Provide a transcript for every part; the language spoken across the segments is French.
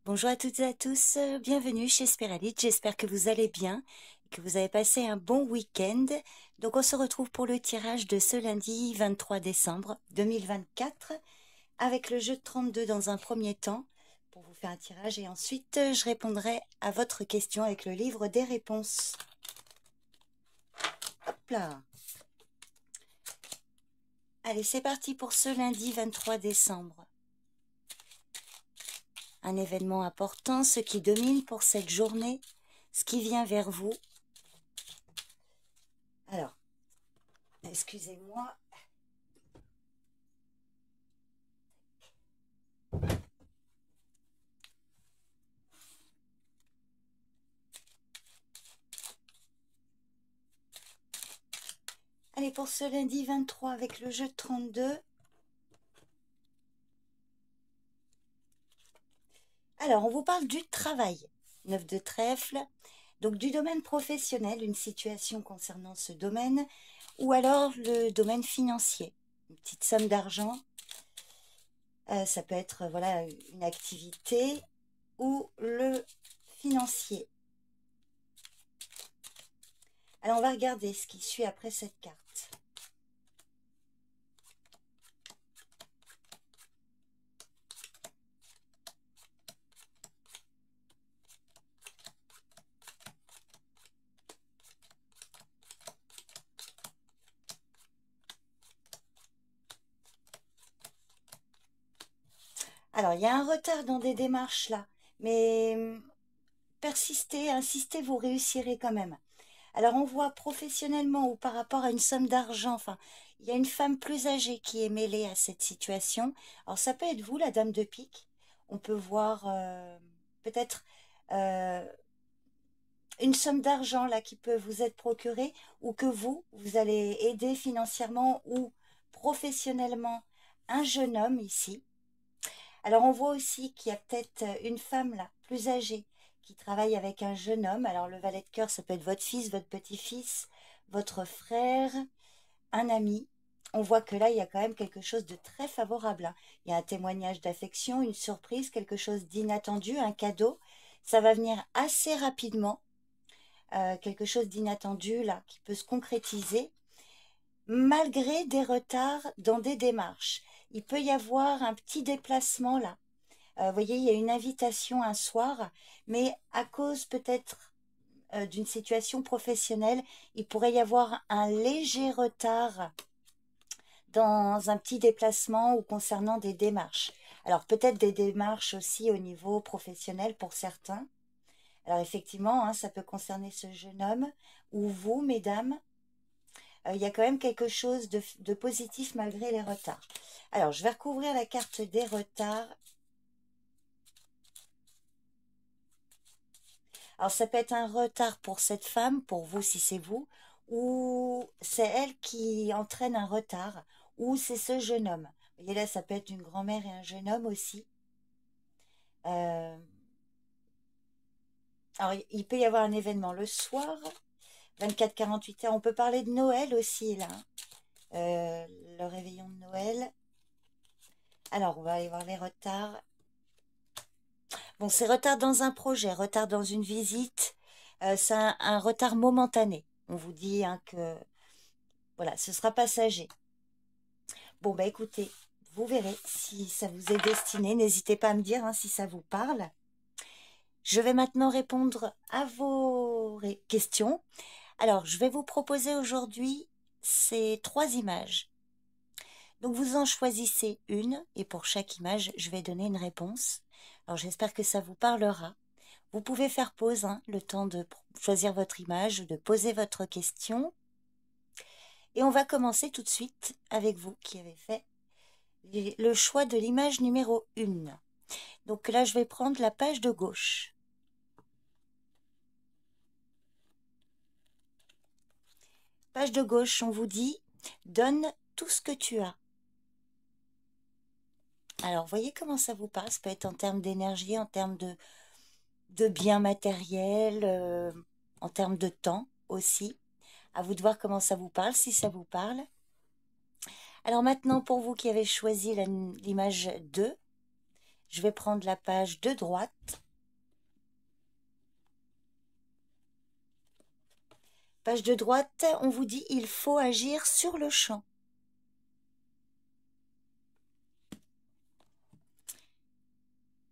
Bonjour à toutes et à tous, bienvenue chez Spiralite, j'espère que vous allez bien et que vous avez passé un bon week-end. Donc on se retrouve pour le tirage de ce lundi 23 décembre 2024 avec le jeu de 32 dans un premier temps pour vous faire un tirage et ensuite je répondrai à votre question avec le livre des réponses. Hop là! Allez, c'est parti pour ce lundi 23 décembre. Un événement important, ce qui domine pour cette journée, ce qui vient vers vous. Alors, excusez-moi. Allez, pour ce lundi 23 avec le jeu de 32. Alors, on vous parle du travail. 9 de trèfle. Donc, du domaine professionnel, une situation concernant ce domaine. Ou alors, le domaine financier. Une petite somme d'argent. Ça peut être, voilà, une activité. Ou le financier. Alors, on va regarder ce qui suit après cette carte. Alors, il y a un retard dans des démarches là, mais persistez, insistez, vous réussirez quand même. Alors, on voit professionnellement ou par rapport à une somme d'argent, enfin, il y a une femme plus âgée qui est mêlée à cette situation. Alors, ça peut être vous, la dame de pique. On peut voir peut-être une somme d'argent là qui peut vous être procurée ou que vous allez aider financièrement ou professionnellement un jeune homme ici. Alors, on voit aussi qu'il y a peut-être une femme là, plus âgée, qui travaille avec un jeune homme. Alors, le valet de cœur, ça peut être votre fils, votre petit-fils, votre frère, un ami. On voit que là, il y a quand même quelque chose de très favorable, hein. Il y a un témoignage d'affection, une surprise, quelque chose d'inattendu, un cadeau. Ça va venir assez rapidement. Quelque chose d'inattendu là, qui peut se concrétiser, malgré des retards dans des démarches. Il peut y avoir un petit déplacement là. Vous voyez, il y a une invitation un soir, mais à cause peut-être d'une situation professionnelle, il pourrait y avoir un léger retard dans un petit déplacement ou concernant des démarches. Alors peut-être des démarches aussi au niveau professionnel pour certains. Alors effectivement, hein, ça peut concerner ce jeune homme ou vous, mesdames. Il y a quand même quelque chose de positif malgré les retards. Alors, je vais recouvrir la carte des retards. Alors, ça peut être un retard pour cette femme, pour vous si c'est vous, ou c'est elle qui entraîne un retard, ou c'est ce jeune homme. Vous voyez là, ça peut être une grand-mère et un jeune homme aussi. Alors, il peut y avoir un événement le soir, 24-48 heures. On peut parler de Noël aussi, là. Le réveillon de Noël. Alors, on va aller voir les retards. Bon, c'est retard dans un projet, retard dans une visite. C'est un retard momentané. On vous dit hein, que voilà, ce sera passager. Bon, bah écoutez, vous verrez si ça vous est destiné. N'hésitez pas à me dire hein, si ça vous parle. Je vais maintenant répondre à vos questions. Alors, je vais vous proposer aujourd'hui ces 3 images. Donc, vous en choisissez une et pour chaque image, je vais donner une réponse. Alors, j'espère que ça vous parlera. Vous pouvez faire pause, hein, le temps de choisir votre image, de poser votre question. Et on va commencer tout de suite avec vous qui avez fait le choix de l'image numéro 1. Donc là, je vais prendre la page de gauche. Page de gauche, on vous dit « Donne tout ce que tu as ». Alors, voyez comment ça vous parle. Ça peut être en termes d'énergie, en termes de biens matériels, en termes de temps aussi. À vous de voir comment ça vous parle, si ça vous parle. Alors maintenant, pour vous qui avez choisi l'image 2, Je vais prendre la page de droite. Page de droite, on vous dit il faut agir sur le champ.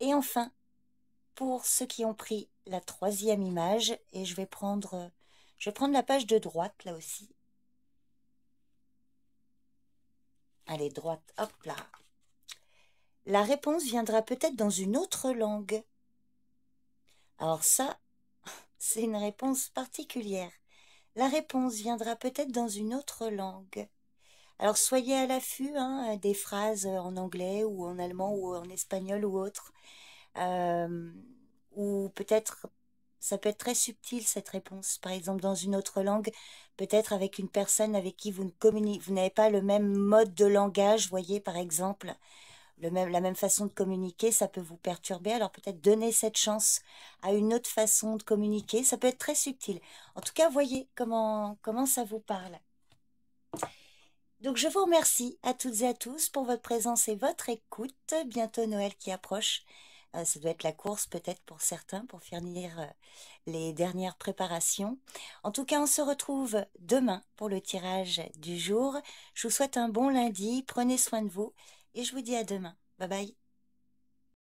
Et enfin, pour ceux qui ont pris la 3e image, et je vais prendre la page de droite là aussi. Allez, droite, hop là. La réponse viendra peut-être dans une autre langue. Alors ça, c'est une réponse particulière. La réponse viendra peut-être dans une autre langue. Alors soyez à l'affût des phrases en anglais ou en allemand ou en espagnol ou autre. Ou peut-être, ça peut être très subtil cette réponse. Par exemple, dans une autre langue, peut-être avec une personne avec qui vous ne communiquez, vous n'avez pas le même mode de langage, voyez par exemple. La même façon de communiquer, ça peut vous perturber. Alors peut-être donner cette chance à une autre façon de communiquer. Ça peut être très subtil. En tout cas, voyez comment ça vous parle. Donc je vous remercie à toutes et à tous pour votre présence et votre écoute. Bientôt Noël qui approche. Ça doit être la course peut-être pour certains pour finir les dernières préparations. En tout cas, on se retrouve demain pour le tirage du jour. Je vous souhaite un bon lundi. Prenez soin de vous et je vous dis à demain. Bye bye.